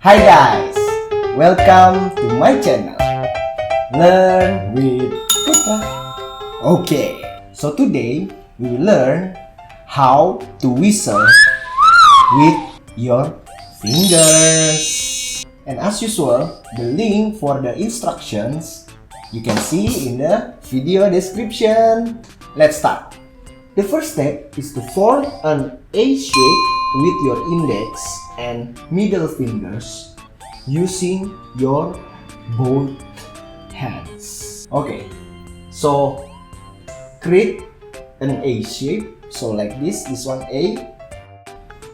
Hi guys, welcome to my channel Learn with Putra. Okay, so today we will learn how to whistle with your fingers. And as usual, the link for the instructions you can see in the video description. Let's start. The first step is to form an A shape with your index and middle fingers using your both hands. Okay, so create an A shape. So like this one A.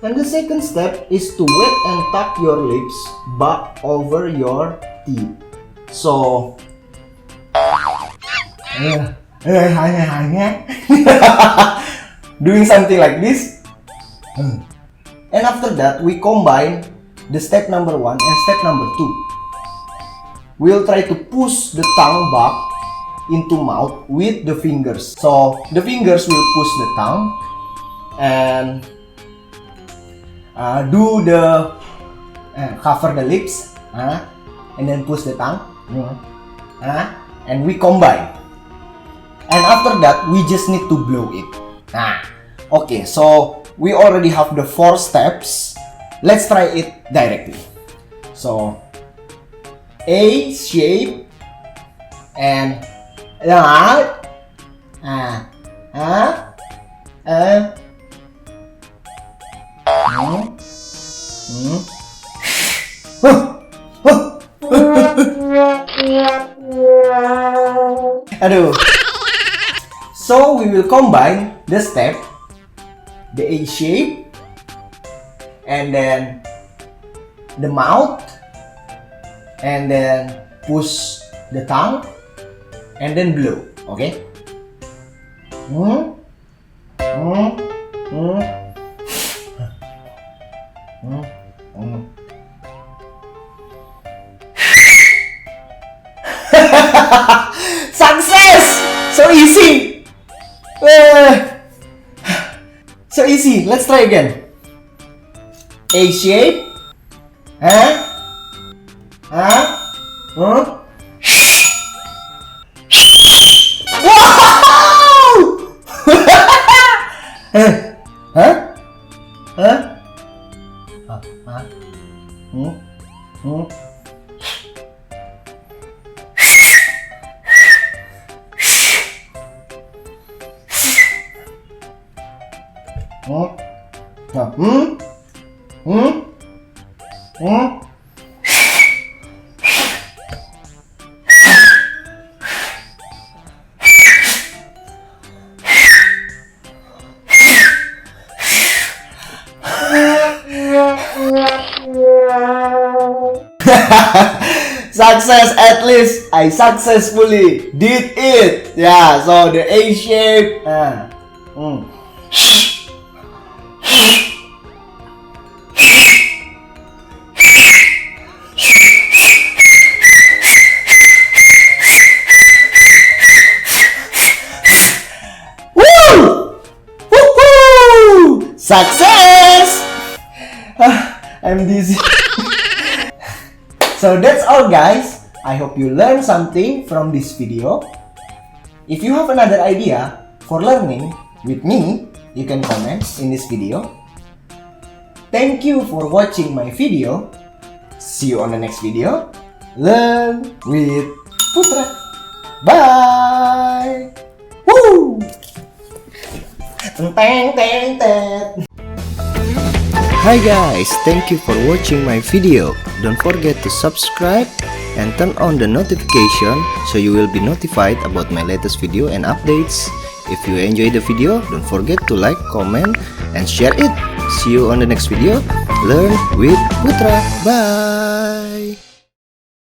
And the second step is to wet and tuck your lips back over your teeth. So doing something like this. And after that, we combine the step number 1 and step number 2. We'll try to push the tongue back into mouth with the fingers. So the fingers will push the tongue and do the cover the lips and then push the tongue and we combine. And after that, we just need to blow it. Okay, so we already have the 4 steps. Let's try it directly. So A shape and Aduh. So we will combine the step, the A shape, and then the mouth, and then push the tongue, and then blow. Okay? Success! So easy! So easy. Let's try again. A shape. Wow! Success, at least I successfully did it. Yeah, so the A shape. Woo! Woohoo! Success! I'm dizzy. So that's all guys. I hope you learned something from this video. If you have another idea for learning with me, you can comment in this video. Thank you for watching my video. See you on the next video. Learn with Putra. Bye! Woo! Hi guys, thank you for watching my video. Don't forget to subscribe and turn on the notification so you will be notified about my latest video and updates. If you enjoy the video, don't forget to like, comment, and share it. See you on the next video. Learn with Putra. Bye!